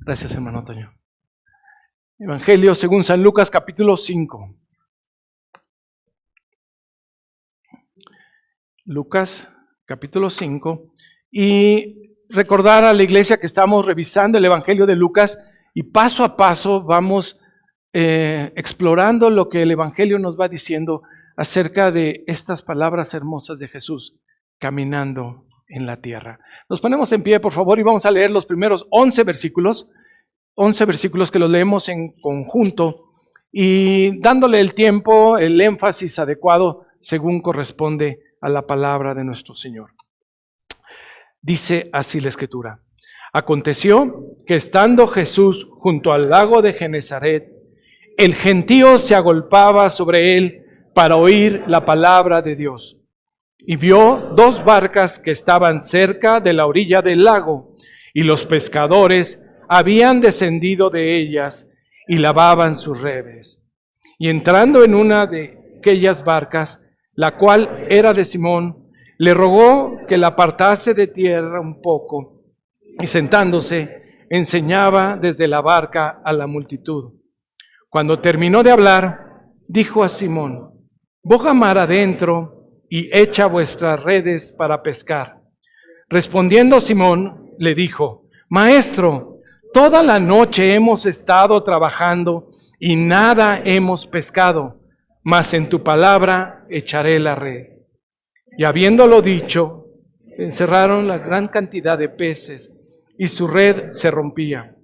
Gracias, hermano Toño. Evangelio según San Lucas, capítulo 5. Lucas, capítulo 5. Y recordar a la iglesia que estamos revisando el Evangelio de Lucas y paso a paso vamos explorando lo que el Evangelio nos va diciendo acerca de estas palabras hermosas de Jesús caminando en la tierra. Nos ponemos en pie, por favor, y vamos a leer los primeros 11 versículos que los leemos en conjunto y dándole el tiempo, el énfasis adecuado según corresponde a la palabra de nuestro Señor. Dice así la Escritura: Aconteció que estando Jesús junto al lago de Genesaret, el gentío se agolpaba sobre él para oír la palabra de Dios. Y vio dos barcas que estaban cerca de la orilla del lago, y los pescadores habían descendido de ellas y lavaban sus redes. Y entrando en una de aquellas barcas, la cual era de Simón, le rogó que la apartase de tierra un poco, y sentándose, enseñaba desde la barca a la multitud. Cuando terminó de hablar, dijo a Simón: boga mar adentro y echa vuestras redes para pescar. Respondiendo Simón, le dijo: Maestro, toda la noche hemos estado trabajando y nada hemos pescado, mas en tu palabra echaré la red. Y habiéndolo dicho, encerraron la gran cantidad de peces y su red se rompía.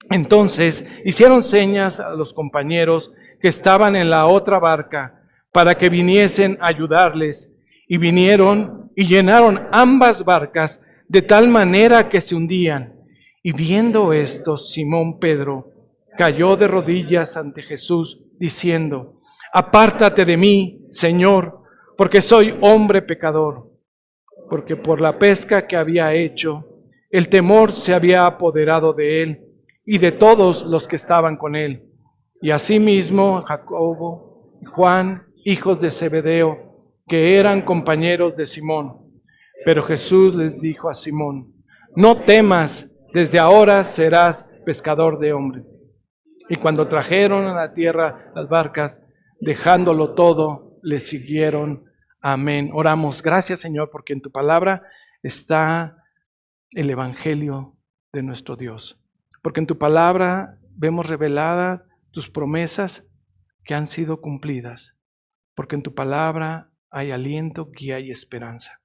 Entonces hicieron señas a los compañeros que estaban en la otra barca para que viniesen a ayudarles, y vinieron y llenaron ambas barcas de tal manera que se hundían. Y viendo esto, Simón Pedro cayó de rodillas ante Jesús, diciendo: Apártate de mí, Señor, porque soy hombre pecador. Porque por la pesca que había hecho, el temor se había apoderado de él y de todos los que estaban con él. Y asimismo Jacobo y Juan, hijos de Zebedeo, que eran compañeros de Simón. Pero Jesús les dijo a Simón: No temas, desde ahora serás pescador de hombres. Y cuando trajeron a la tierra las barcas, dejándolo todo, le siguieron. Amén. Oramos. Gracias, Señor, porque en tu palabra está el Evangelio de nuestro Dios. Porque en tu palabra vemos reveladas tus promesas que han sido cumplidas. Porque en tu palabra hay aliento, guía y esperanza.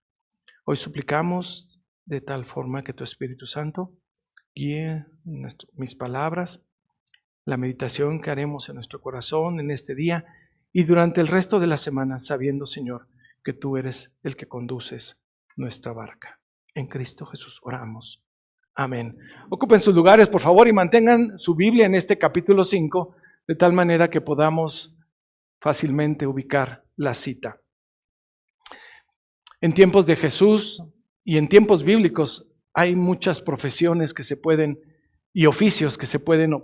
Hoy suplicamos de tal forma que tu Espíritu Santo guíe mis palabras, la meditación que haremos en nuestro corazón en este día y durante el resto de la semana, sabiendo, Señor, que tú eres el que conduces nuestra barca. En Cristo Jesús oramos. Amén. Ocupen sus lugares, por favor, y mantengan su Biblia en este capítulo 5, de tal manera que podamos fácilmente ubicar la cita. En tiempos de Jesús y en tiempos bíblicos hay muchas profesiones que se pueden y oficios que se pueden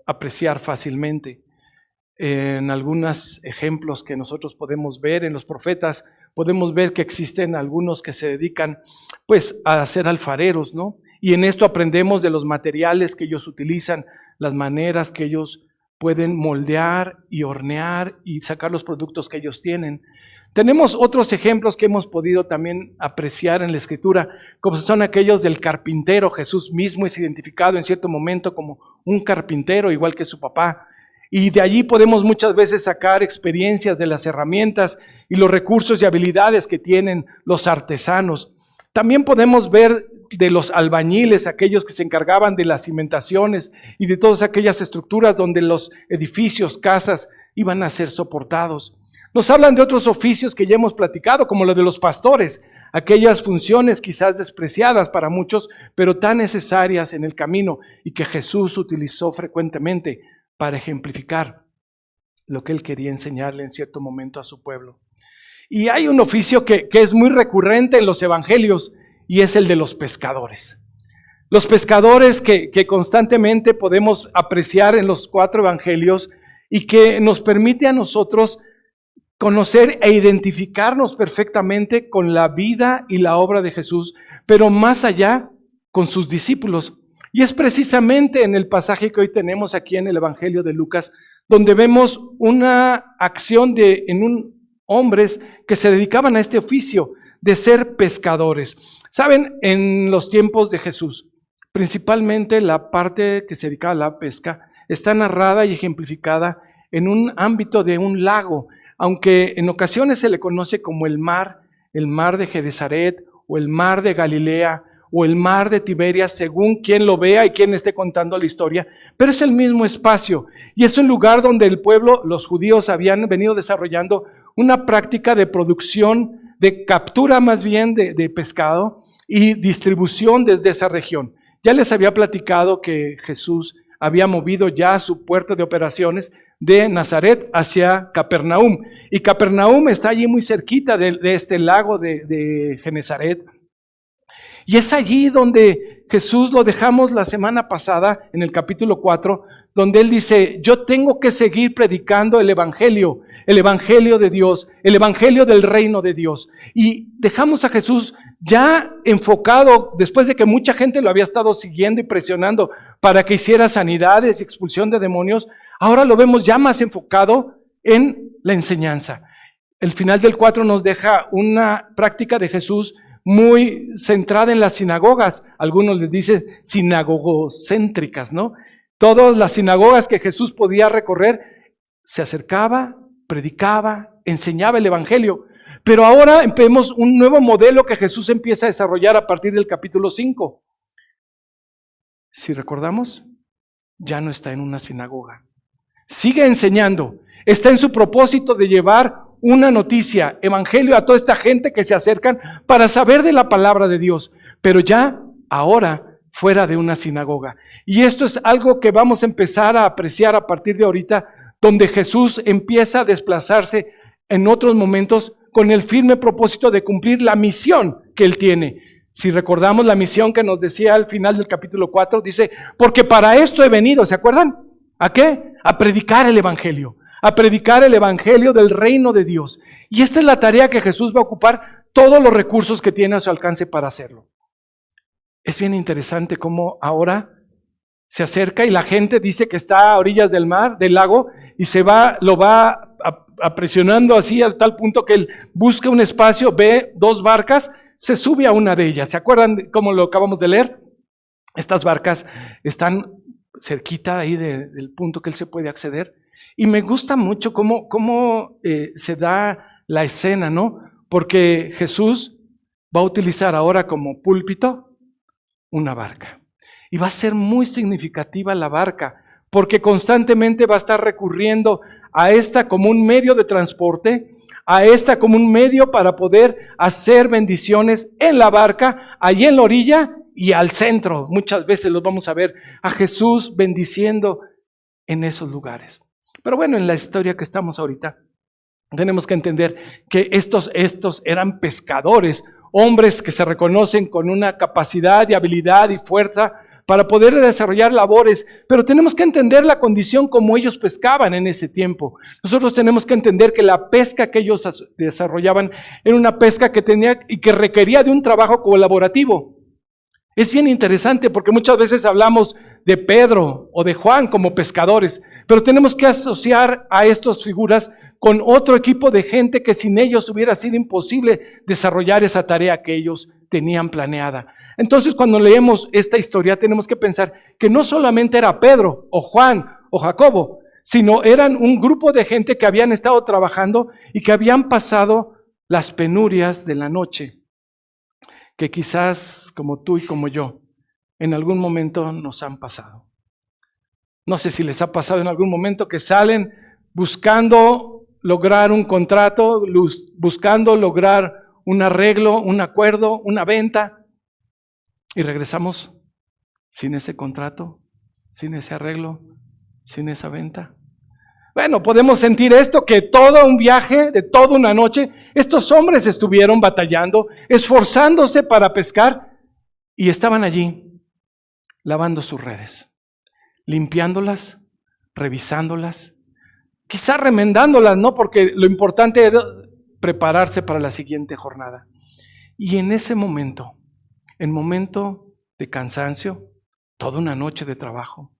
apreciar fácilmente. En algunos ejemplos que nosotros podemos ver en los profetas, podemos ver que existen algunos que se dedican pues a ser alfareros, ¿no? Y en esto aprendemos de los materiales que ellos utilizan, las maneras que ellos pueden moldear y hornear y sacar los productos que ellos tienen. Tenemos otros ejemplos que hemos podido también apreciar en la Escritura, como son aquellos del carpintero. Jesús mismo es identificado en cierto momento como un carpintero, igual que su papá. Y de allí podemos muchas veces sacar experiencias de las herramientas y los recursos y habilidades que tienen los artesanos. También podemos ver de los albañiles, aquellos que se encargaban de las cimentaciones y de todas aquellas estructuras donde los edificios, casas, iban a ser soportados. Nos hablan de otros oficios que ya hemos platicado, como lo de los pastores, aquellas funciones quizás despreciadas para muchos, pero tan necesarias en el camino y que Jesús utilizó frecuentemente para ejemplificar lo que él quería enseñarle en cierto momento a su pueblo. Y hay un oficio que es muy recurrente en los evangelios y es el de los pescadores. Los pescadores que constantemente podemos apreciar en los 4 evangelios y que nos permite a nosotros conocer e identificarnos perfectamente con la vida y la obra de Jesús, pero más allá con sus discípulos. Y es precisamente en el pasaje que hoy tenemos aquí en el Evangelio de Lucas, donde vemos una acción hombres que se dedicaban a este oficio de ser pescadores. Saben, en los tiempos de Jesús, principalmente la parte que se dedicaba a la pesca está narrada y ejemplificada en un ámbito de un lago, aunque en ocasiones se le conoce como el mar de Genesaret o el mar de Galilea o el mar de Tiberias, según quien lo vea y quien esté contando la historia, pero es el mismo espacio y es un lugar donde el pueblo, los judíos, habían venido desarrollando una práctica de producción, de captura más bien de pescado y distribución desde esa región. Ya les había platicado que Jesús había movido ya su puerto de operaciones de Nazaret hacia Capernaum, y Capernaum está allí muy cerquita de este lago de Genesaret. Y es allí donde Jesús, lo dejamos la semana pasada en el capítulo 4, donde Él dice, yo tengo que seguir predicando el Evangelio de Dios, el Evangelio del reino de Dios. Y dejamos a Jesús ya enfocado, después de que mucha gente lo había estado siguiendo y presionando para que hiciera sanidades y expulsión de demonios, ahora lo vemos ya más enfocado en la enseñanza. El final del 4 nos deja una práctica de Jesús muy centrada en las sinagogas. Algunos les dicen sinagogocéntricas, ¿no? Todas las sinagogas que Jesús podía recorrer, se acercaba, predicaba, enseñaba el Evangelio. Pero ahora vemos un nuevo modelo que Jesús empieza a desarrollar a partir del capítulo 5. Si recordamos, ya no está en una sinagoga. Sigue enseñando. Está en su propósito de llevar una noticia, evangelio a toda esta gente que se acercan para saber de la palabra de Dios, pero ya ahora fuera de una sinagoga. Y esto es algo que vamos a empezar a apreciar a partir de ahorita, donde Jesús empieza a desplazarse en otros momentos con el firme propósito de cumplir la misión que Él tiene. Si recordamos la misión que nos decía al final del capítulo 4, dice, porque para esto he venido, ¿se acuerdan? ¿A qué? A predicar el Evangelio. A predicar el Evangelio del reino de Dios. Y esta es la tarea que Jesús va a ocupar todos los recursos que tiene a su alcance para hacerlo. Es bien interesante cómo ahora se acerca y la gente dice que está a orillas del mar, del lago, y lo va presionando así a tal punto que él busca un espacio, ve 2 barcas, se sube a una de ellas. ¿Se acuerdan cómo lo acabamos de leer? Estas barcas están cerquita ahí del punto que él se puede acceder. Y me gusta mucho cómo se da la escena, ¿no? Porque Jesús va a utilizar ahora como púlpito una barca. Y va a ser muy significativa la barca, porque constantemente va a estar recurriendo a esta como un medio de transporte, a esta como un medio para poder hacer bendiciones en la barca, allí en la orilla y al centro. Muchas veces los vamos a ver a Jesús bendiciendo en esos lugares. Pero bueno, en la historia que estamos ahorita, tenemos que entender que estos eran pescadores, hombres que se reconocen con una capacidad y habilidad y fuerza para poder desarrollar labores, pero tenemos que entender la condición como ellos pescaban en ese tiempo. Nosotros tenemos que entender que la pesca que ellos desarrollaban era una pesca que tenía y que requería de un trabajo colaborativo. Es bien interesante porque muchas veces hablamos de Pedro o de Juan como pescadores, pero tenemos que asociar a estas figuras con otro equipo de gente que sin ellos hubiera sido imposible desarrollar esa tarea que ellos tenían planeada. Entonces, cuando leemos esta historia, tenemos que pensar que no solamente era Pedro o Juan o Jacobo, sino eran un grupo de gente que habían estado trabajando y que habían pasado las penurias de la noche, que quizás como tú y como yo, en algún momento nos han pasado. No sé si les ha pasado en algún momento que salen buscando lograr un contrato, buscando lograr un arreglo, un acuerdo, una venta, y regresamos sin ese contrato, sin ese arreglo, sin esa venta. Bueno, podemos sentir esto, que todo un viaje de toda una noche, estos hombres estuvieron batallando, esforzándose para pescar, y estaban allí lavando sus redes, limpiándolas, revisándolas, quizá remendándolas, ¿no? Porque lo importante era prepararse para la siguiente jornada. Y en ese momento, en momento de cansancio, toda una noche de trabajo.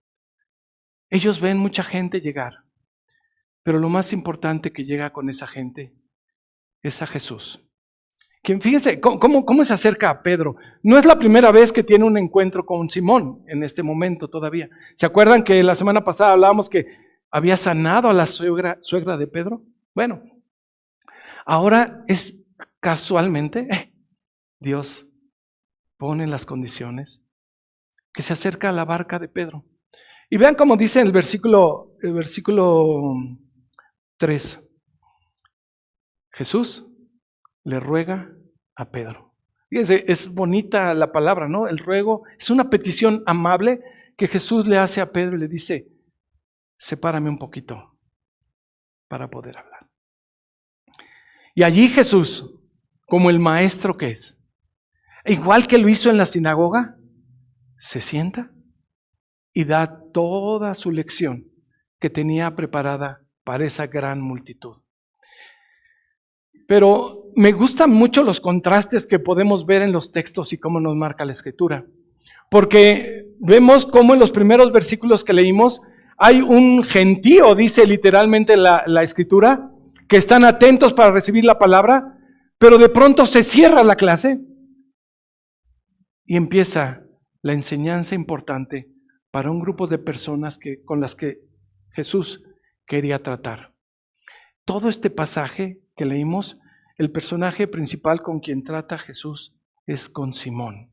Ellos ven mucha gente llegar, pero lo más importante que llega con esa gente es a Jesús. Quien, fíjense cómo se acerca a Pedro. No es la primera vez que tiene un encuentro con Simón en este momento todavía. ¿Se acuerdan que la semana pasada hablábamos que había sanado a la suegra de Pedro? Bueno, ahora es casualmente, Dios pone las condiciones que se acerca a la barca de Pedro. Y vean cómo dice el versículo 3. Jesús le ruega a Pedro. Fíjense, es bonita la palabra, ¿no? El ruego es una petición amable que Jesús le hace a Pedro y le dice, sepárame un poquito para poder hablar. Y allí Jesús, como el maestro que es, igual que lo hizo en la sinagoga, se sienta y da toda su lección que tenía preparada para esa gran multitud. Pero me gustan mucho los contrastes que podemos ver en los textos y cómo nos marca la Escritura. Porque vemos cómo en los primeros versículos que leímos hay un gentío, dice literalmente la Escritura, que están atentos para recibir la palabra, pero de pronto se cierra la clase y empieza la enseñanza importante para un grupo de personas con las que Jesús quería tratar. Todo este pasaje que leímos, el personaje principal con quien trata Jesús es con Simón.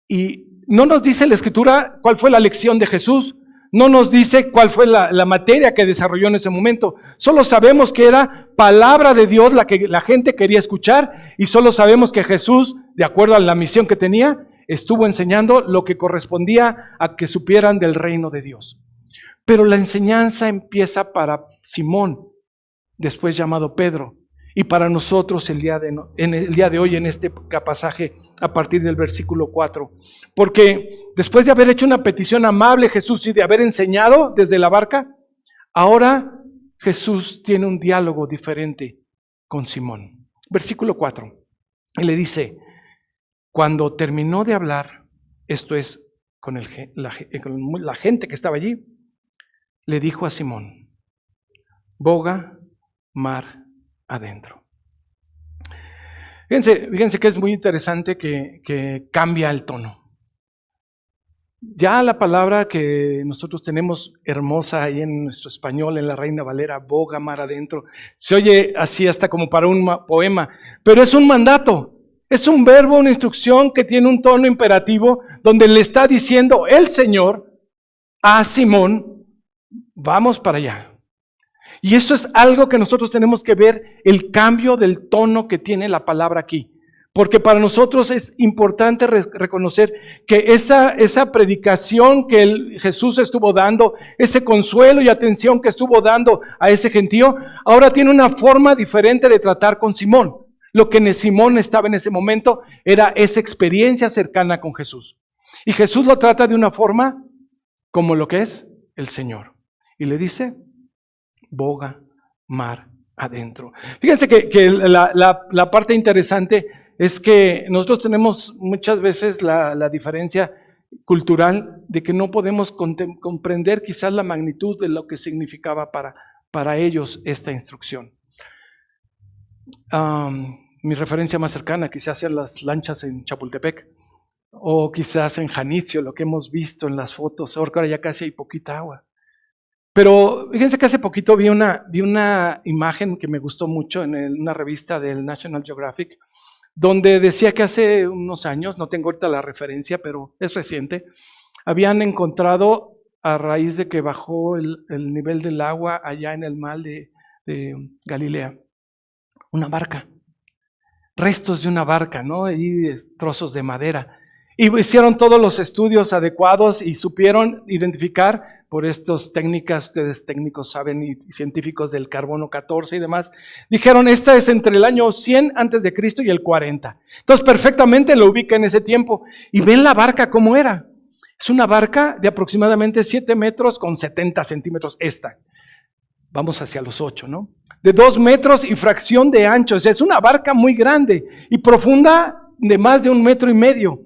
Y no nos dice la Escritura cuál fue la lección de Jesús, no nos dice cuál fue la materia que desarrolló en ese momento. Solo sabemos que era palabra de Dios la que la gente quería escuchar y solo sabemos que Jesús, de acuerdo a la misión que tenía, estuvo enseñando lo que correspondía a que supieran del reino de Dios. Pero la enseñanza empieza para Simón, después llamado Pedro, y para nosotros en el día de hoy en este pasaje a partir del versículo 4. Porque después de haber hecho una petición amable Jesús y de haber enseñado desde la barca, ahora Jesús tiene un diálogo diferente con Simón. Versículo 4. Y le dice, cuando terminó de hablar, esto es con la gente que estaba allí, le dijo a Simón, boga mar adentro. Fíjense que es muy interesante que cambia el tono. Ya la palabra que nosotros tenemos hermosa ahí en nuestro español, en la Reina Valera, boga mar adentro, se oye así hasta como para un poema, pero es un mandato. Es un verbo, una instrucción que tiene un tono imperativo donde le está diciendo el Señor a Simón, vamos para allá. Y eso es algo que nosotros tenemos que ver, el cambio del tono que tiene la palabra aquí. Porque para nosotros es importante reconocer que esa predicación que Jesús estuvo dando, ese consuelo y atención que estuvo dando a ese gentío, ahora tiene una forma diferente de tratar con Simón. Lo que Simón estaba en ese momento era esa experiencia cercana con Jesús. Y Jesús lo trata de una forma como lo que es el Señor. Y le dice, boga mar adentro. Fíjense que la parte interesante es que nosotros tenemos muchas veces la diferencia cultural de que no podemos comprender quizás la magnitud de lo que significaba para ellos esta instrucción. Mi referencia más cercana quizás sean las lanchas en Chapultepec o quizás en Janitzio, lo que hemos visto en las fotos, ahora ya casi hay poquita agua. Pero fíjense que hace poquito vi una imagen que me gustó mucho en una revista del National Geographic, donde decía que hace unos años, no tengo ahorita la referencia, pero es reciente, habían encontrado a raíz de que bajó el nivel del agua allá en el mar de Galilea, una barca, restos de una barca, ¿no? Y trozos de madera. Y hicieron todos los estudios adecuados y supieron identificar por estas técnicas, ustedes técnicos saben y científicos del carbono 14 y demás, dijeron esta es entre el año 100 antes de Cristo y el 40. Entonces perfectamente lo ubica en ese tiempo. Y ven la barca cómo era. Es una barca de aproximadamente 7 metros con 70 centímetros esta. Vamos hacia los 8, ¿no? De 2 metros y fracción de ancho. O sea, es una barca muy grande y profunda de más de 1,5 metros.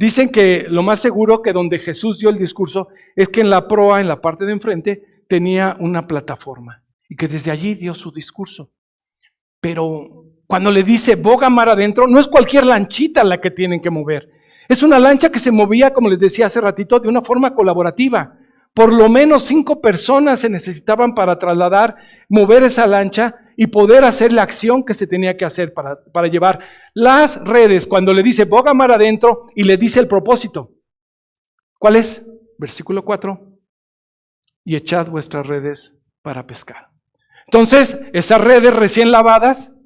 Dicen que lo más seguro que donde Jesús dio el discurso es que en la proa, en la parte de enfrente, tenía una plataforma y que desde allí dio su discurso. Pero cuando le dice boga mar adentro, no es cualquier lanchita la que tienen que mover. Es una lancha que se movía, como les decía hace ratito, de una forma colaborativa. Por lo menos 5 personas se necesitaban para trasladar, mover esa lancha y poder hacer la acción que se tenía que hacer para llevar las redes. Cuando le dice boga mar adentro y le dice el propósito. ¿Cuál es? Versículo 4. Y echad vuestras redes para pescar. Entonces, esas redes recién lavadas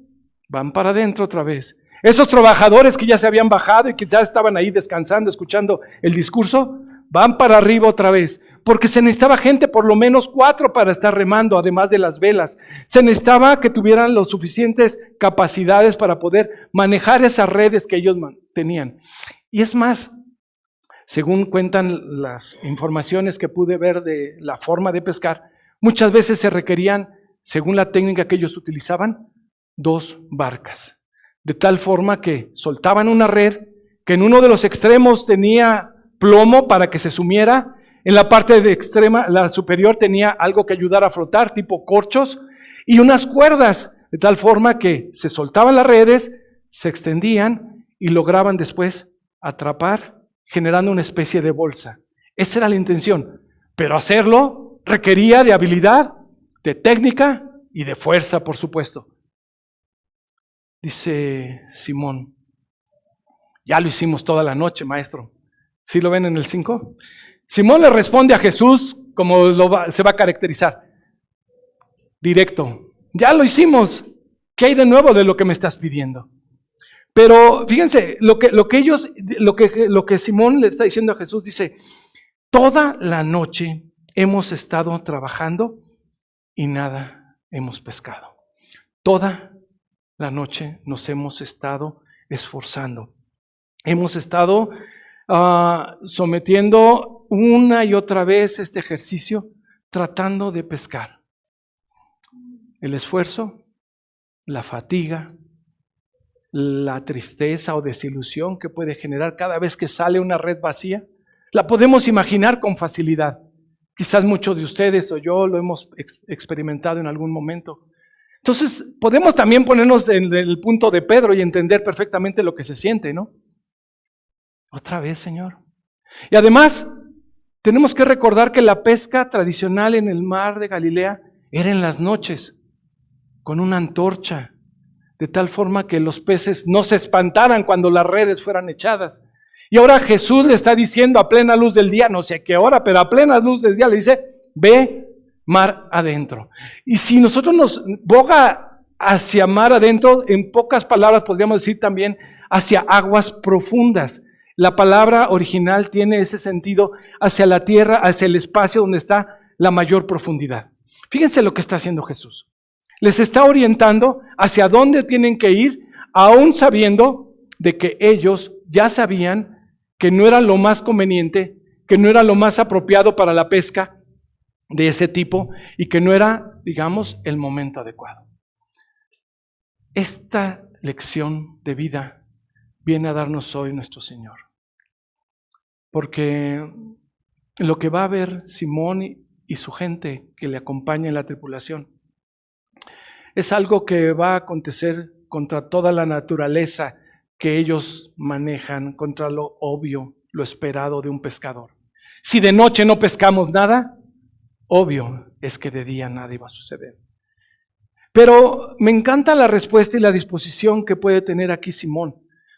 van para adentro otra vez. Esos trabajadores que ya se habían bajado y quizás estaban ahí descansando, escuchando el discurso, van para arriba otra vez, porque se necesitaba gente, por lo menos 4 para estar remando, además de las velas. Se necesitaba que tuvieran las suficientes capacidades para poder manejar esas redes que ellos tenían. Y es más, según cuentan las informaciones que pude ver de la forma de pescar, muchas veces se requerían, según la técnica que ellos utilizaban, 2 barcas. De tal forma que soltaban una red que en uno de los extremos tenía plomo para que se sumiera, en la parte de extrema, la superior, tenía algo que ayudara a flotar, tipo corchos, y unas cuerdas, de tal forma que se soltaban las redes, se extendían y lograban después atrapar, generando una especie de bolsa. Esa era la intención, pero hacerlo requería de habilidad, de técnica y de fuerza, por supuesto. Dice Simón, ya lo hicimos toda la noche, maestro. ¿Sí lo ven en el 5? Simón le responde a Jesús como se va a caracterizar. Directo, ya lo hicimos. ¿Qué hay de nuevo de lo que me estás pidiendo? Pero fíjense, lo que Simón le está diciendo a Jesús, dice, toda la noche hemos estado trabajando y nada hemos pescado. Toda la noche nos hemos estado esforzando. Hemos estado sometiendo una y otra vez este ejercicio, tratando de pescar. El esfuerzo, la fatiga, la tristeza o desilusión que puede generar cada vez que sale una red vacía, la podemos imaginar con facilidad. Quizás muchos de ustedes o yo lo hemos experimentado en algún momento. Entonces, podemos también ponernos en el punto de Pedro y entender perfectamente lo que se siente, ¿no? Otra vez, Señor. Y además, tenemos que recordar que la pesca tradicional en el mar de Galilea era en las noches, con una antorcha, de tal forma que los peces no se espantaran cuando las redes fueran echadas. Y ahora Jesús le está diciendo a plena luz del día, no sé a qué hora, pero a plena luz del día le dice, ve mar adentro. Y si nosotros nos boga hacia mar adentro, en pocas palabras podríamos decir también hacia aguas profundas. La palabra original tiene ese sentido hacia la tierra, hacia el espacio donde está la mayor profundidad. Fíjense lo que está haciendo Jesús. Les está orientando hacia dónde tienen que ir, aún sabiendo de que ellos ya sabían que no era lo más conveniente, que no era lo más apropiado para la pesca de ese tipo y que no era, digamos, el momento adecuado. Esta lección de vida viene a darnos hoy nuestro Señor. Porque lo que va a ver Simón y su gente que le acompaña en la tripulación es algo que va a acontecer contra toda la naturaleza que ellos manejan, contra lo obvio, lo esperado de un pescador. Si de noche no pescamos nada, obvio es que de día nada iba a suceder. Pero me encanta la respuesta y la disposición que puede tener aquí Simón,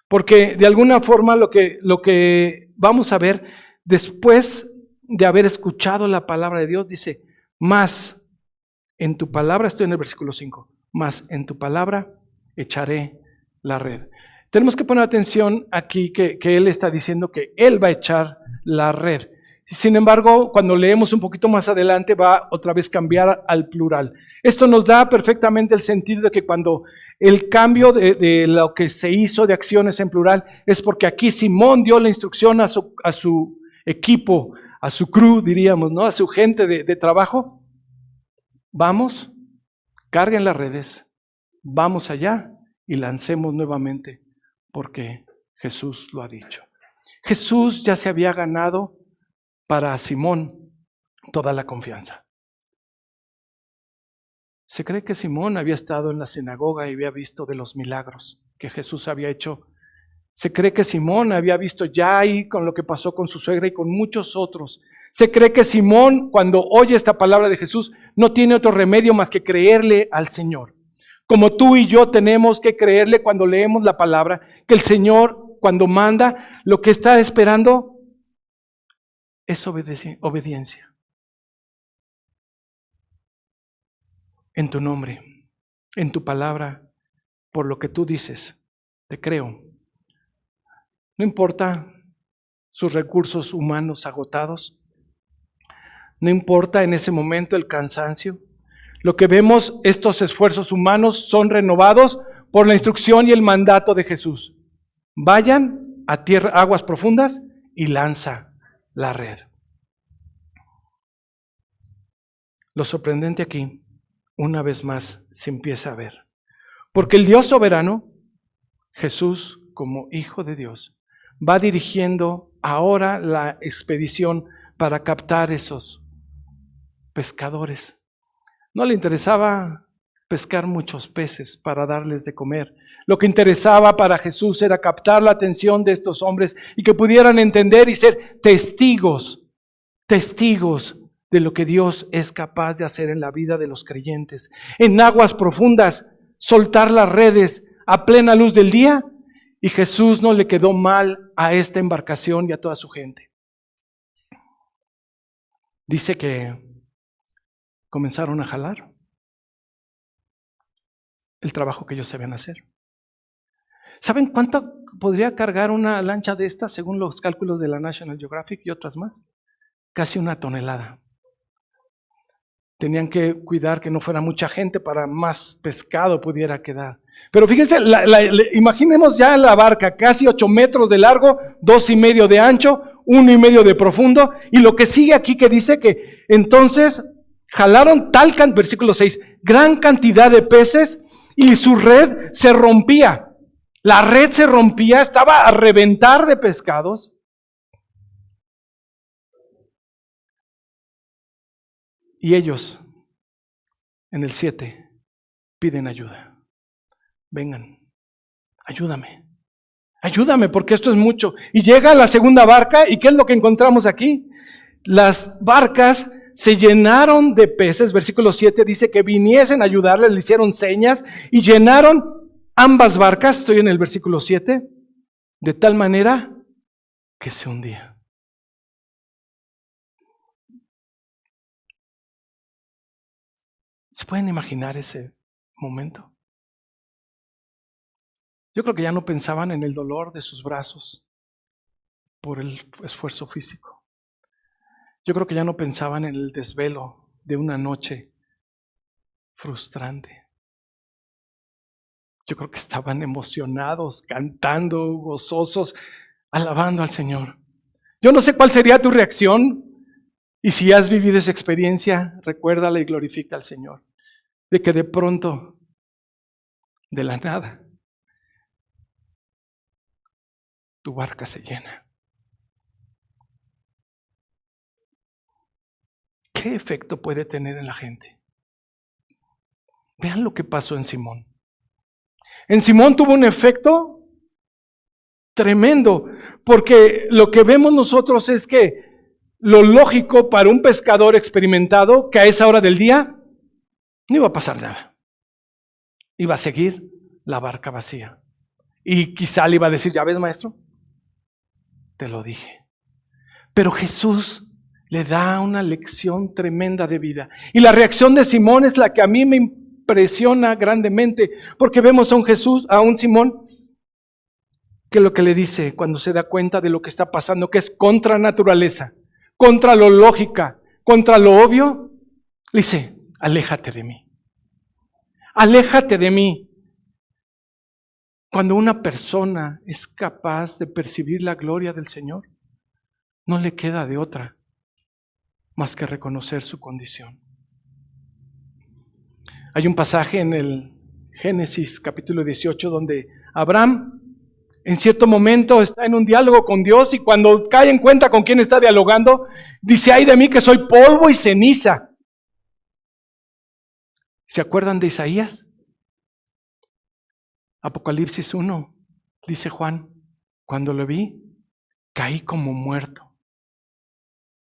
porque de alguna forma lo que vamos a ver después de haber escuchado la palabra de Dios, dice, más en tu palabra, estoy en el versículo 5, más en tu palabra echaré la red. Tenemos que poner atención aquí que él está diciendo que él va a echar la red. Sin embargo, cuando leemos un poquito más adelante va otra vez cambiar al plural. Esto nos da perfectamente el sentido de que cuando el cambio de lo que se hizo de acciones en plural es porque aquí Simón dio la instrucción a su equipo, a su crew, diríamos, ¿no? A su gente de trabajo. Vamos, carguen las redes, vamos allá y lancemos nuevamente porque Jesús lo ha dicho. Jesús ya se había ganado para Simón toda la confianza. Se cree que Simón había estado en la sinagoga y había visto de los milagros que Jesús había hecho. Se cree que Simón había visto ya ahí con lo que pasó con su suegra y con muchos otros. Se cree que Simón, cuando oye esta palabra de Jesús, no tiene otro remedio más que creerle al Señor. Como tú y yo tenemos que creerle cuando leemos la palabra, que el Señor, cuando manda, lo que está esperando es obediencia. En tu nombre, en tu palabra, por lo que tú dices, te creo. No importa sus recursos humanos agotados, no importa en ese momento el cansancio. Lo que vemos, estos esfuerzos humanos son renovados por la instrucción y el mandato de Jesús. Vayan a tierra, aguas profundas y lanza la red. Lo sorprendente aquí, una vez más, se empieza a ver. Porque el Dios soberano, Jesús como Hijo de Dios, va dirigiendo ahora la expedición para captar esos pescadores. No le interesaba pescar muchos peces para darles de comer. Lo que interesaba para Jesús era captar la atención de estos hombres y que pudieran entender y ser testigos de lo que Dios es capaz de hacer en la vida de los creyentes. En aguas profundas, soltar las redes a plena luz del día, y Jesús no le quedó mal a esta embarcación y a toda su gente. Dice que comenzaron a jalar el trabajo que ellos sabían hacer. ¿Saben cuánto podría cargar una lancha de estas según los cálculos de la National Geographic y otras más? Casi 1 tonelada. Tenían que cuidar que no fuera mucha gente para más pescado pudiera quedar. Pero fíjense, imaginemos ya la barca, casi 8 metros de largo, 2,5 de ancho, 1,5 de profundo. Y lo que sigue aquí que dice que entonces jalaron versículo 6, gran cantidad de peces y su red se rompía. La red se rompía, estaba a reventar de pescados. Y ellos, en el 7, piden ayuda. Vengan, ayúdame porque esto es mucho. Y llega la segunda barca, ¿y qué es lo que encontramos aquí? Las barcas se llenaron de peces. Versículo 7 dice que viniesen a ayudarles, le hicieron señas y llenaron ambas barcas, estoy en el versículo 7, de tal manera que se hundía. ¿Se pueden imaginar ese momento? Yo creo que ya no pensaban en el dolor de sus brazos por el esfuerzo físico. Yo creo que ya no pensaban en el desvelo de una noche frustrante. Yo creo que estaban emocionados, cantando, gozosos, alabando al Señor. Yo no sé cuál sería tu reacción, y si has vivido esa experiencia, recuérdala y glorifica al Señor. De que de pronto, de la nada, tu barca se llena. ¿Qué efecto puede tener en la gente? Vean lo que pasó en Simón. En Simón tuvo un efecto tremendo, porque lo que vemos nosotros es que lo lógico para un pescador experimentado, que a esa hora del día no iba a pasar nada. Iba a seguir la barca vacía. Y quizá le iba a decir, ¿ya ves, maestro? Te lo dije. Pero Jesús le da una lección tremenda de vida. Y la reacción de Simón es la que a mí me impresiona grandemente, porque vemos a un Simón, que lo que le dice cuando se da cuenta de lo que está pasando, que es contra naturaleza, contra lo lógica, contra lo obvio, le dice, aléjate de mí. Aléjate de mí. Cuando una persona es capaz de percibir la gloria del Señor, no le queda de otra más que reconocer su condición. Hay un pasaje en el Génesis capítulo 18 donde Abraham En cierto momento está en un diálogo con Dios y cuando cae en cuenta con quién está dialogando, dice: ay de mí que soy polvo y ceniza. ¿Se acuerdan de Isaías? Apocalipsis 1, dice Juan: cuando lo vi, caí como muerto.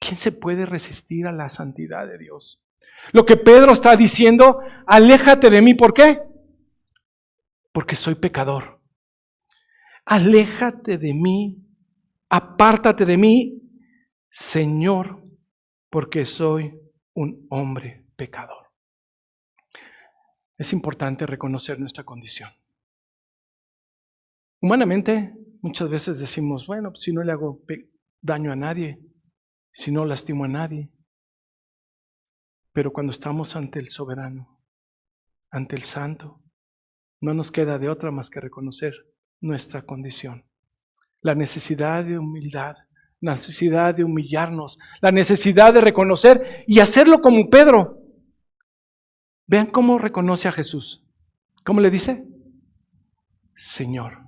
¿Quién se puede resistir a la santidad de Dios? Lo que Pedro está diciendo: aléjate de mí. ¿Por qué? Porque soy pecador. Aléjate de mí, apártate de mí, Señor, porque soy un hombre pecador. Es importante reconocer nuestra condición. Humanamente, muchas veces decimos: bueno, si no le hago daño a nadie, si no lastimo a nadie. Pero cuando estamos ante el soberano, ante el santo, no nos queda de otra más que reconocer nuestra condición. La necesidad de humildad, la necesidad de humillarnos, la necesidad de reconocer y hacerlo como Pedro. Vean cómo reconoce a Jesús. ¿Cómo le dice? Señor.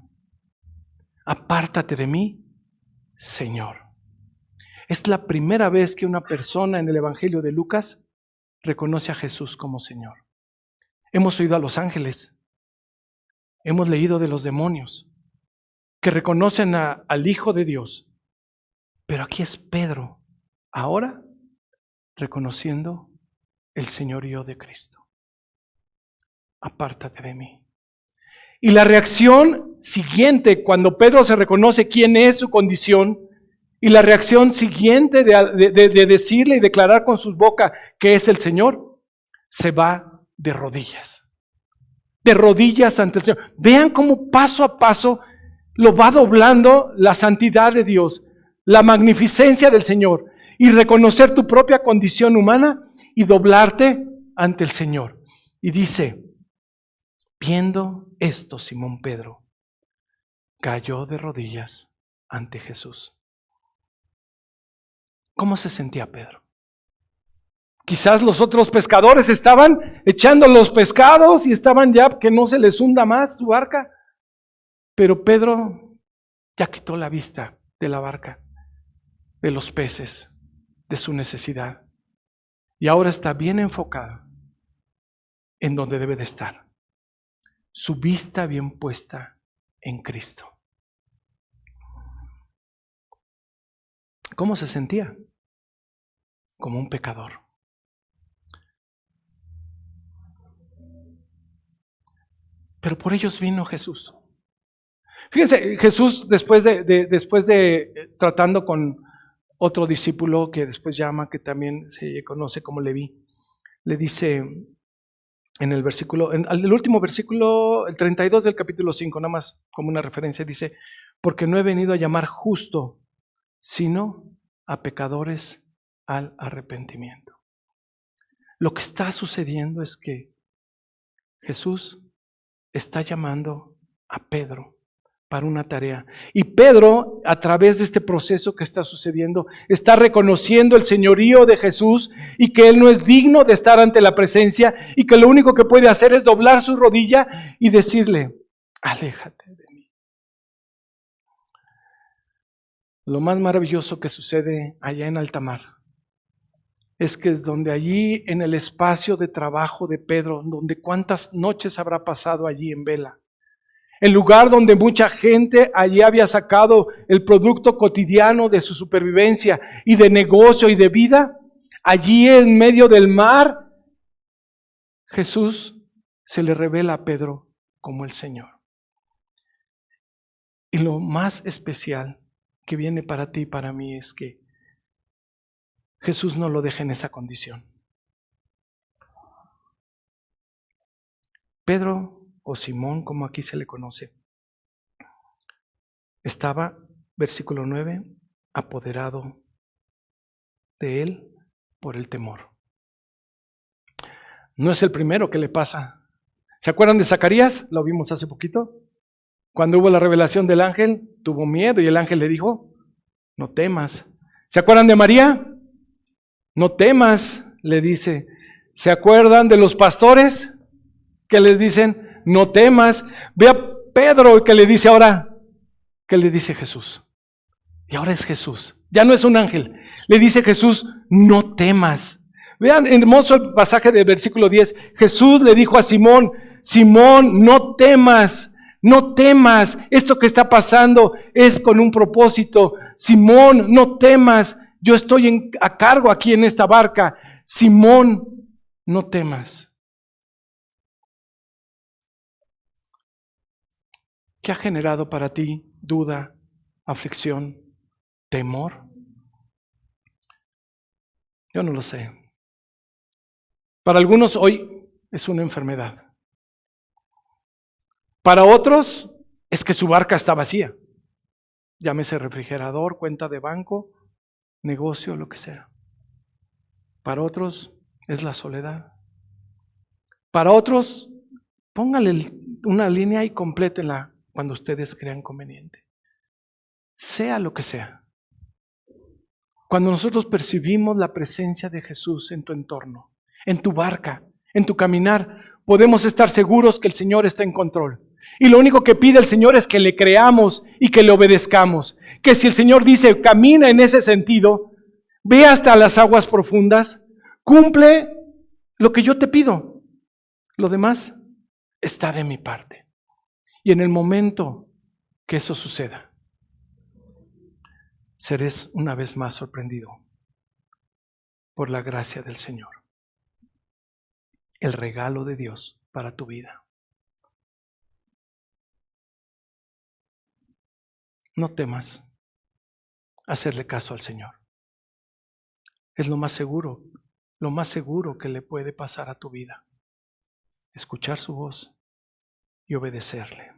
Apártate de mí, Señor. Es la primera vez que una persona en el Evangelio de Lucas reconoce a Jesús como Señor. Hemos oído a los ángeles, hemos leído de los demonios que reconocen al Hijo de Dios, pero aquí es Pedro, ahora reconociendo el señorío de Cristo. Apártate de mí. Y la reacción siguiente, cuando Pedro se reconoce quién es su condición, y la reacción siguiente de decirle y declarar con su boca que es el Señor, se va de rodillas. De rodillas ante el Señor. Vean cómo paso a paso lo va doblando la santidad de Dios, la magnificencia del Señor, y reconocer tu propia condición humana y doblarte ante el Señor. Y dice: viendo esto, Simón Pedro cayó de rodillas ante Jesús. ¿Cómo se sentía Pedro? Quizás los otros pescadores estaban echando los pescados y estaban ya que no se les hunda más su barca. Pero Pedro ya quitó la vista de la barca, de los peces, de su necesidad. Y ahora está bien enfocado en donde debe de estar. Su vista bien puesta en Cristo. ¿Cómo se sentía? Como un pecador. Pero por ellos vino Jesús. Fíjense, Jesús después de tratando con otro discípulo que después llama, que también se conoce como Leví, le dice en el versículo, en el último versículo, el 32 del capítulo 5, nada más como una referencia, dice: porque no he venido a llamar justo, sino a pecadores al arrepentimiento. Lo que está sucediendo es que Jesús está llamando a Pedro para una tarea. Y Pedro, a través de este proceso que está sucediendo, está reconociendo el señorío de Jesús y que él no es digno de estar ante la presencia y que lo único que puede hacer es doblar su rodilla y decirle: aléjate de mí. Lo más maravilloso que sucede allá en alta mar es que es donde allí en el espacio de trabajo de Pedro, donde cuántas noches habrá pasado allí en vela, el lugar donde mucha gente allí había sacado el producto cotidiano de su supervivencia y de negocio y de vida, allí en medio del mar, Jesús se le revela a Pedro como el Señor. Y lo más especial que viene para ti y para mí es que Jesús no lo deja en esa condición. Pedro, o Simón, como aquí se le conoce, estaba, versículo 9, apoderado de él por el temor. No es el primero que le pasa. ¿Se acuerdan de Zacarías? Lo vimos hace poquito. Cuando hubo la revelación del ángel, tuvo miedo y el ángel le dijo: no temas. ¿Se acuerdan de María? No temas, le dice. ¿Se acuerdan de los pastores que les dicen: no temas? Ve a Pedro que le dice ahora: ¿Qué le dice Jesús? Y ahora es Jesús. Ya no es un ángel. Le dice Jesús, no temas. Vean, hermoso el pasaje del versículo 10. Jesús le dijo a Simón, Simón, no temas, no temas. Esto que está pasando es con un propósito. Simón, no temas. Yo estoy a cargo aquí en esta barca. Simón, no temas. ¿Qué ha generado para ti duda, aflicción, temor? Yo no lo sé. Para algunos hoy es una enfermedad. Para otros es que su barca está vacía. Llámese refrigerador, cuenta de banco, negocio, lo que sea. Para otros es la soledad. Para otros, póngale una línea y complétenla cuando ustedes crean conveniente. Sea lo que sea. Cuando nosotros percibimos la presencia de Jesús en tu entorno, en tu barca, en tu caminar, podemos estar seguros que el Señor está en control. Y lo único que pide el Señor es que le creamos y que le obedezcamos. Que si el Señor dice, camina en ese sentido, ve hasta las aguas profundas, cumple lo que yo te pido. Lo demás está de mi parte. Y en el momento que eso suceda, serás una vez más sorprendido por la gracia del Señor. El regalo de Dios para tu vida. No temas hacerle caso al Señor. Es lo más seguro que le puede pasar a tu vida. Escuchar su voz y obedecerle.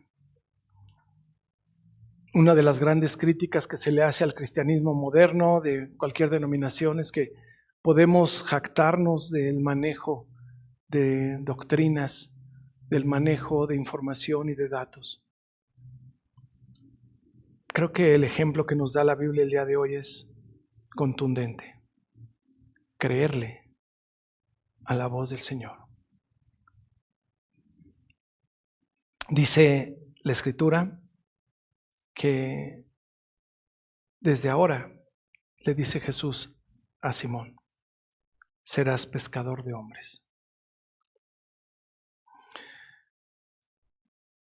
Una de las grandes críticas que se le hace al cristianismo moderno de cualquier denominación es que podemos jactarnos del manejo de doctrinas, del manejo de información y de datos. Creo que el ejemplo que nos da la Biblia el día de hoy es contundente. Creerle a la voz del Señor. Dice la Escritura que desde ahora le dice Jesús a Simón, serás pescador de hombres.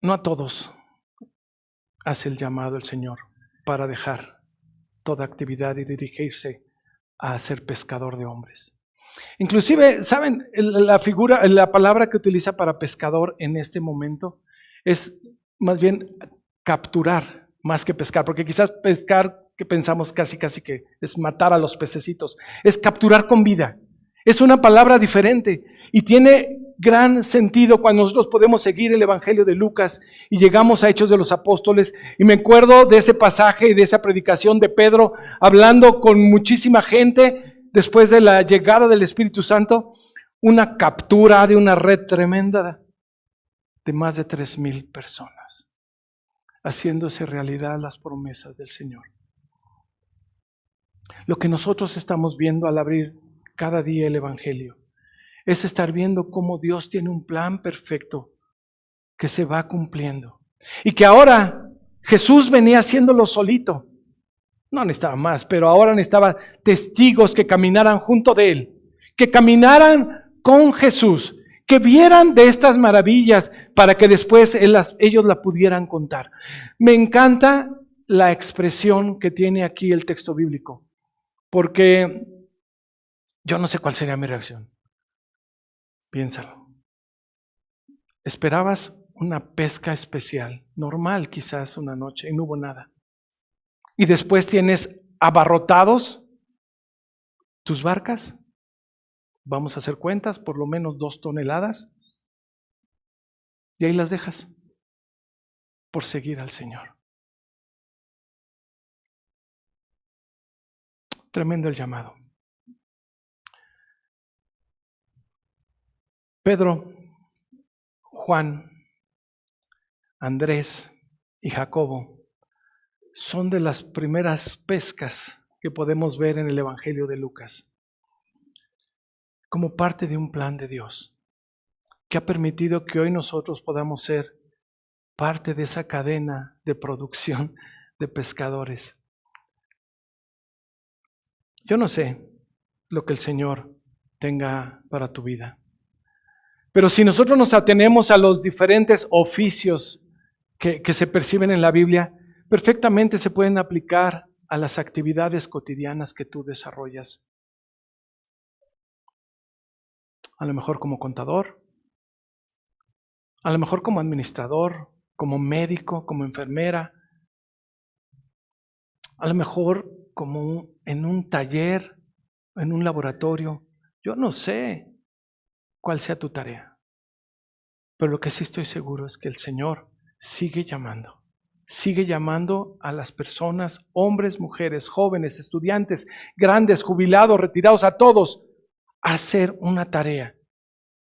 No a todos hace el llamado el Señor para dejar toda actividad y dirigirse a ser pescador de hombres. Inclusive, ¿saben? La palabra que utiliza para pescador en este momento es más bien capturar más que pescar, porque quizás pescar que pensamos casi que es matar a los pececitos, es capturar con vida. Es una palabra diferente y tiene gran sentido cuando nosotros podemos seguir el Evangelio de Lucas y llegamos a Hechos de los Apóstoles. Y me acuerdo de ese pasaje y de esa predicación de Pedro hablando con muchísima gente después de la llegada del Espíritu Santo, una captura de una red tremenda de más de 3,000 personas, haciéndose realidad las promesas del Señor. Lo que nosotros estamos viendo al abrir cada día el Evangelio es estar viendo cómo Dios tiene un plan perfecto que se va cumpliendo. Y que ahora Jesús venía haciéndolo solito. No necesitaba más, pero ahora necesitaba testigos que caminaran junto de Él, que caminaran con Jesús, que vieran de estas maravillas para que después ellos la pudieran contar. Me encanta la expresión que tiene aquí el texto bíblico, porque yo no sé cuál sería mi reacción. Piénsalo. Esperabas una pesca especial, normal quizás una noche, y no hubo nada. Y después tienes abarrotados tus barcas. Vamos a hacer cuentas, por lo menos 2 toneladas. Y ahí las dejas por seguir al Señor. Tremendo el llamado. Pedro, Juan, Andrés y Jacobo son de las primeras pescas que podemos ver en el Evangelio de Lucas, como parte de un plan de Dios, que ha permitido que hoy nosotros podamos ser parte de esa cadena de producción de pescadores. Yo no sé lo que el Señor tenga para tu vida. Pero si nosotros nos atenemos a los diferentes oficios que se perciben en la Biblia, perfectamente se pueden aplicar a las actividades cotidianas que tú desarrollas. A lo mejor como contador, a lo mejor como administrador, como médico, como enfermera, a lo mejor como en un taller, en un laboratorio. Yo no sé cuál sea tu tarea, pero lo que sí estoy seguro es que el Señor sigue llamando a las personas, hombres, mujeres, jóvenes, estudiantes, grandes, jubilados, retirados, a todos, a hacer una tarea.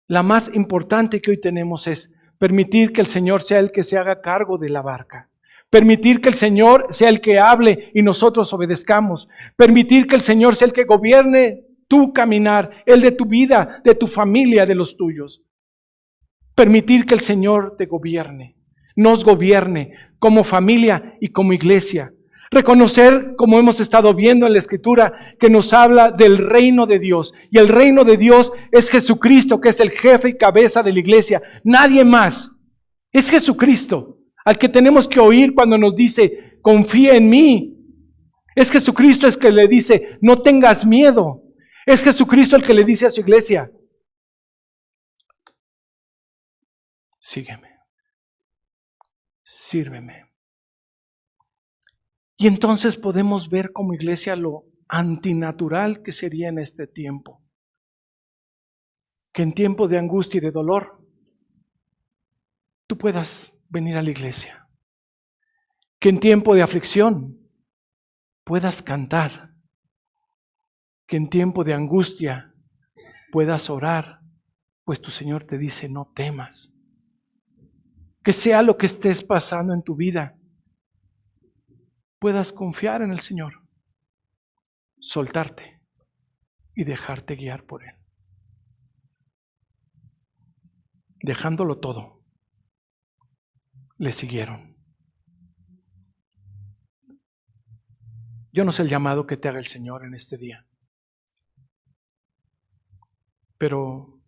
La más importante que hoy tenemos es permitir que el Señor sea el que se haga cargo de la barca. Permitir que el Señor sea el que hable y nosotros obedezcamos. Permitir que el Señor sea el que gobierne tu caminar, el de tu vida, de tu familia, de los tuyos. Permitir que el Señor te gobierne, nos gobierne como familia y como iglesia. Reconocer, como hemos estado viendo en la Escritura, que nos habla del reino de Dios. Y el reino de Dios es Jesucristo, que es el jefe y cabeza de la iglesia. Nadie más. Es Jesucristo al que tenemos que oír cuando nos dice, confía en mí. Es Jesucristo el que le dice, no tengas miedo. Es Jesucristo el que le dice a su iglesia, sígueme, sírveme. Y entonces podemos ver como iglesia lo antinatural que sería en este tiempo. Que en tiempo de angustia y de dolor, tú puedas venir a la iglesia. Que en tiempo de aflicción puedas cantar. Que en tiempo de angustia puedas orar, pues tu Señor te dice, no temas. Que sea lo que estés pasando en tu vida, puedas confiar en el Señor, soltarte y dejarte guiar por Él. Dejándolo todo, le siguieron. Yo no sé el llamado que te haga el Señor en este día, pero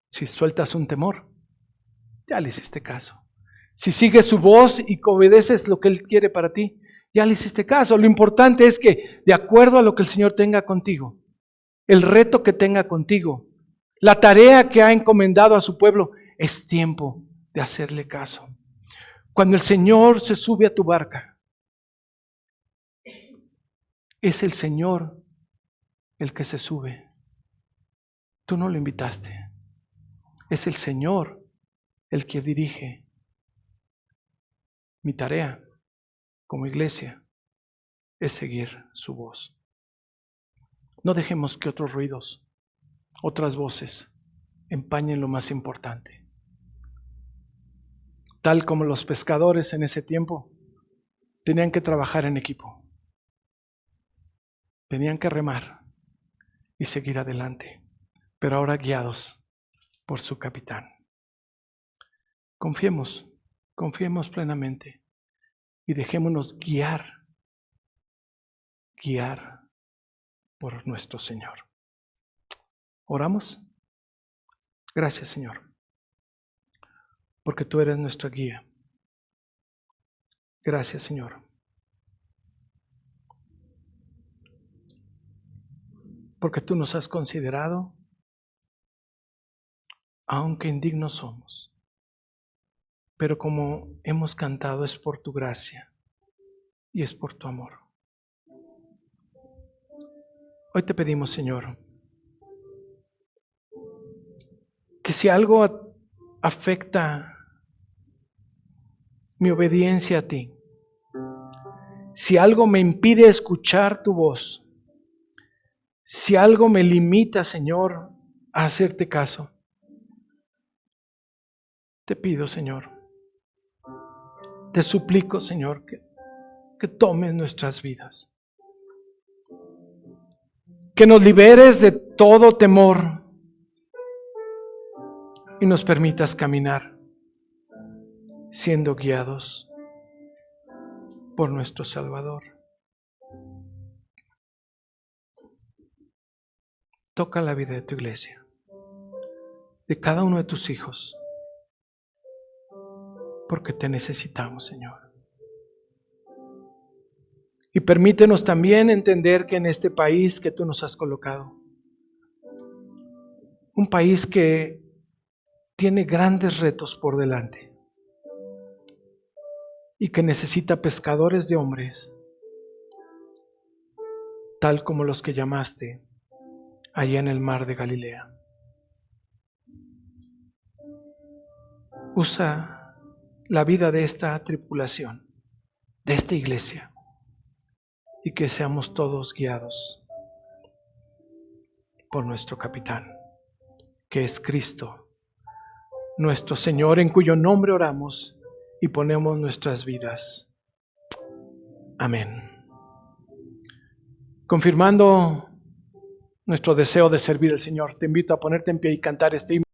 si sueltas un temor, ya le hiciste caso. Si sigues su voz y obedeces lo que Él quiere para ti, ya le hiciste caso. Lo importante es que, de acuerdo a lo que el Señor tenga contigo, el reto que tenga contigo, la tarea que ha encomendado a su pueblo, es tiempo de hacerle caso. Cuando el Señor se sube a tu barca, es el Señor el que se sube. Tú no lo invitaste. Es el Señor el que dirige. Mi tarea como iglesia es seguir su voz. No dejemos que otros ruidos, otras voces, empañen lo más importante. Tal como los pescadores en ese tiempo tenían que trabajar en equipo. Tenían que remar y seguir adelante, pero ahora guiados por su capitán. Confiemos plenamente y dejémonos guiar por nuestro Señor. ¿Oramos? Gracias, Señor, porque tú eres nuestra guía. Gracias, Señor, porque tú nos has considerado, aunque indignos somos. Pero como hemos cantado, es por tu gracia y es por tu amor. Hoy te pedimos, Señor, que si algo afecta mi obediencia a ti, si algo me impide escuchar tu voz, si algo me limita, Señor, a hacerte caso, te pido, Señor, te suplico, Señor, que tomes nuestras vidas, que nos liberes de todo temor y nos permitas caminar siendo guiados por nuestro Salvador. Toca la vida de tu iglesia, de cada uno de tus hijos, porque te necesitamos, Señor. Y permítenos también entender que en este país que tú nos has colocado, un país que tiene grandes retos por delante y que necesita pescadores de hombres, tal como los que llamaste allá en el mar de Galilea. Usa la vida de esta tripulación, de esta iglesia, y que seamos todos guiados por nuestro capitán, que es Cristo, nuestro Señor, en cuyo nombre oramos y ponemos nuestras vidas. Amén. Confirmando nuestro deseo de servir al Señor, te invito a ponerte en pie y cantar este himno.